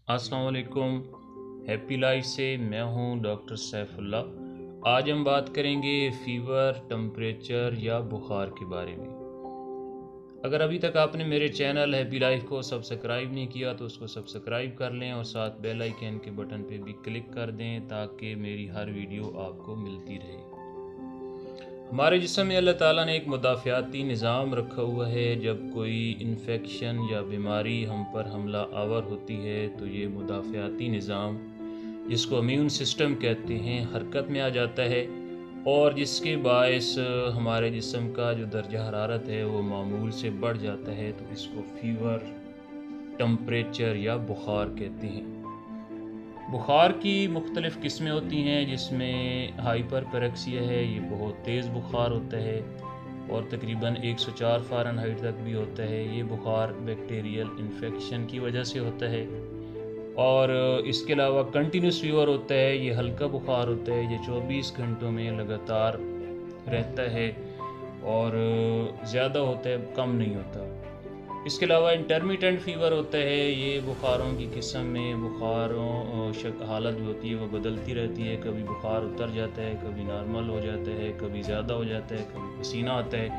अस्सलाम वालेकुम। Happy life से मैं हूं डॉक्टर सैफुल्ला। आज हम बात करेंगे फ़ीवर, टेम्परेचर या बुखार के बारे में। अगर अभी तक आपने मेरे चैनल हैप्पी लाइफ को सब्सक्राइब नहीं किया तो उसको सब्सक्राइब कर लें और साथ बेल आइकन के बटन पे भी क्लिक कर दें ताकि मेरी हर वीडियो आपको मिलती रहे। हमारे जिस्म में अल्लाह ताला ने एक मुदाफ़ियाती निज़ाम रखा हुआ है। जब कोई इन्फेक्शन या बीमारी हम पर हमला आवर होती है तो ये मुदाफ़ियाती निज़ाम, जिसको इम्यून सिस्टम कहते हैं, हरकत में आ जाता है और जिसके बायस हमारे जिस्म का जो दर्जा हरारत है वो मामूल से बढ़ जाता है। तो इसको फ़ीवर, टेम्परेचर या बुखार कहते हैं। बुखार की मुख्तलिफ़ किस्में होती हैं, जिसमें हाइपर पेरेक्सिया है, ये बहुत तेज़ बुखार होता है और तकरीबन 104 फ़ारेनहाइट तक भी होता है। ये बुखार बैक्टीरियल इन्फेक्शन की वजह से होता है। और इसके अलावा कंटिन्यूस फ़ीवर होता है, ये हल्का बुखार होता है, ये 24 घंटों में लगातार रहता है और ज़्यादा होता है, कम नहीं होता। इसके अलावा इंटरमिटेंट फ़ीवर होता है, ये बुखारों की किस्म में बुखारों हालत जो होती है वो बदलती रहती है। कभी बुखार उतर जाता है, कभी नॉर्मल हो जाता है, कभी ज़्यादा हो जाता है, कभी पसीना आता है।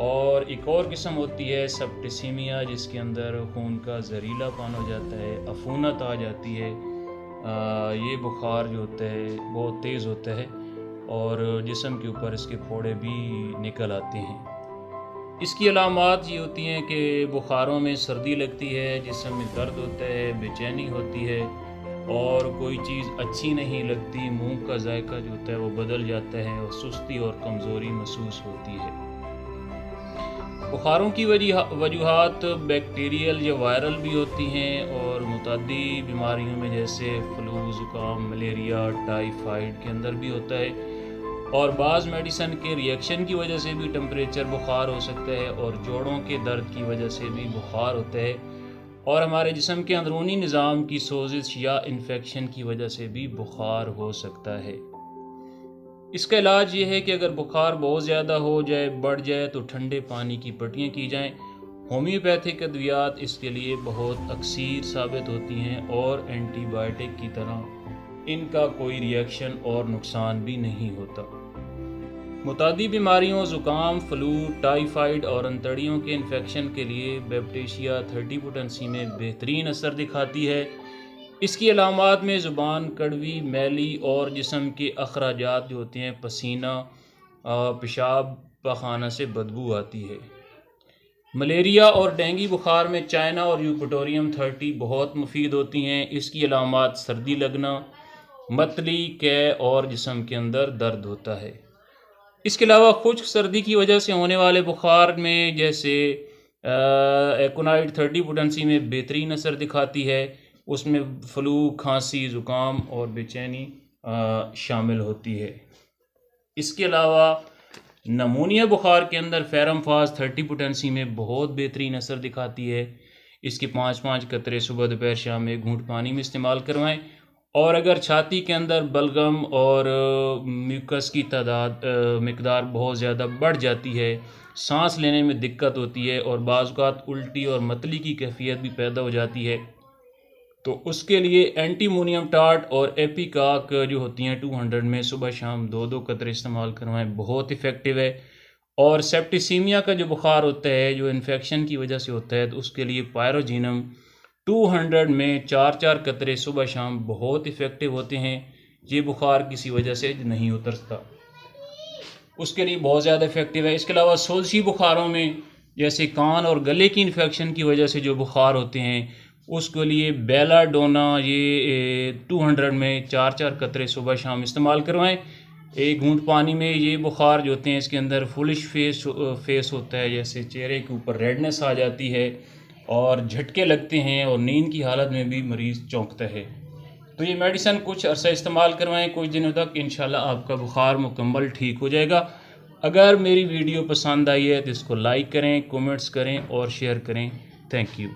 और एक और किस्म होती है सेप्टिसीमिया, जिसके अंदर खून का जहरीलापन हो जाता है, अफूनत आ जाती है। ये बुखार जो होता है बहुत तेज़ होता है और जिस्म के ऊपर इसके फोड़े भी निकल आते हैं। इसकी अलामात ये होती हैं कि बुखारों में सर्दी लगती है, जिस्म में दर्द होता है, बेचैनी होती है और कोई चीज़ अच्छी नहीं लगती, मुंह का जायका जो होता है वो बदल जाता है और सुस्ती और कमज़ोरी महसूस होती है। बुखारों की वजूहात बैक्टीरियल या वायरल भी होती हैं और मुतअद्दी बीमारियों में जैसे फ्लू, ज़ुकाम, मलेरिया, टाइफाइड के अंदर भी होता है। और बाज़ मेडिसन के रिएक्शन की वजह से भी टेम्परेचर बुखार हो सकता है और जोड़ों के दर्द की वजह से भी बुखार होता है और हमारे जिस्म के अंदरूनी निज़ाम की सोजिश या इन्फेक्शन की वजह से भी बुखार हो सकता है। इसका इलाज ये है कि अगर बुखार बहुत ज़्यादा हो जाए, बढ़ जाए, तो ठंडे पानी की पट्टियाँ की जाएँ। होम्योपैथिक अद्वियात इसके लिए बहुत अक्सीर साबित होती हैं और एंटीबायोटिक की तरह इनका कोई रिएक्शन और नुकसान भी नहीं होता। मुतादी बीमारियों, ज़ुकाम, फ्लू, टाइफाइड और अंतड़ियों के इन्फेक्शन के लिए बैप्टिशिया 30 पोटेंसी में बेहतरीन असर दिखाती है। इसकी अलामात में ज़ुबान कड़वी, मैली और जिस्म के अखराजात जो होते हैं, पसीना, पेशाब, पखाना से बदबू आती है। मलेरिया और डेंगू बुखार में चाइना और यूपटोरियम 30 बहुत मुफीद होती हैं। इसकी अलामात सर्दी लगना, मतली, कै और जिस्म के अंदर दर्द होता है। इसके अलावा खुश्क सर्दी की वजह से होने वाले बुखार में जैसे एकोनाइट 30 पोटेंसी में बेहतरीन असर दिखाती है। उसमें फ्लू, खांसी, ज़ुकाम और बेचैनी शामिल होती है। इसके अलावा नमूनिया बुखार के अंदर फेरमफाज 30 पोटेंसी में बहुत बेहतरीन असर दिखाती है। इसके 5-5 कतरे सुबह, दोपहर, शाम में घूंट पानी में इस्तेमाल करवाएं। और अगर छाती के अंदर बलगम और म्यूकस की मिकदार बहुत ज़्यादा बढ़ जाती है, सांस लेने में दिक्कत होती है और बाज़ औक़ात उल्टी और मतली की कैफियत भी पैदा हो जाती है, तो उसके लिए एंटीमोनियम टार्ट और एपिकाक जो होती हैं 200 में सुबह शाम 2-2 कतरे इस्तेमाल करवाएं, बहुत इफ़ेक्टिव है। और सेप्टिसीमिया का जो बुखार होता है, जो इन्फेक्शन की वजह से होता है, तो उसके लिए पायरोजिनम 200 में 4-4 कतरे सुबह शाम बहुत इफ़ेक्टिव होते हैं। ये बुखार किसी वजह से नहीं उतरता, उसके लिए बहुत ज़्यादा इफ़ेक्टिव है। इसके अलावा सोज़शी बुखारों में जैसे कान और गले की इन्फेक्शन की वजह से जो बुखार होते हैं, उसके लिए बेलाडोना ये 200 में 4-4 कतरे सुबह शाम इस्तेमाल करवाएं। एक घूंट पानी में ये बुखार जो होते हैं, इसके अंदर फुलिश फेस होता है, जैसे चेहरे के ऊपर रेडनेस आ जाती है और झटके लगते हैं और नींद की हालत में भी मरीज़ चौंकता है। तो ये मेडिसिन कुछ अरसा इस्तेमाल करवाएं, कुछ दिनों तक, इंशाल्लाह आपका बुखार मुकम्मल ठीक हो जाएगा। अगर मेरी वीडियो पसंद आई है तो इसको लाइक करें, कमेंट्स करें और शेयर करें। Thank you.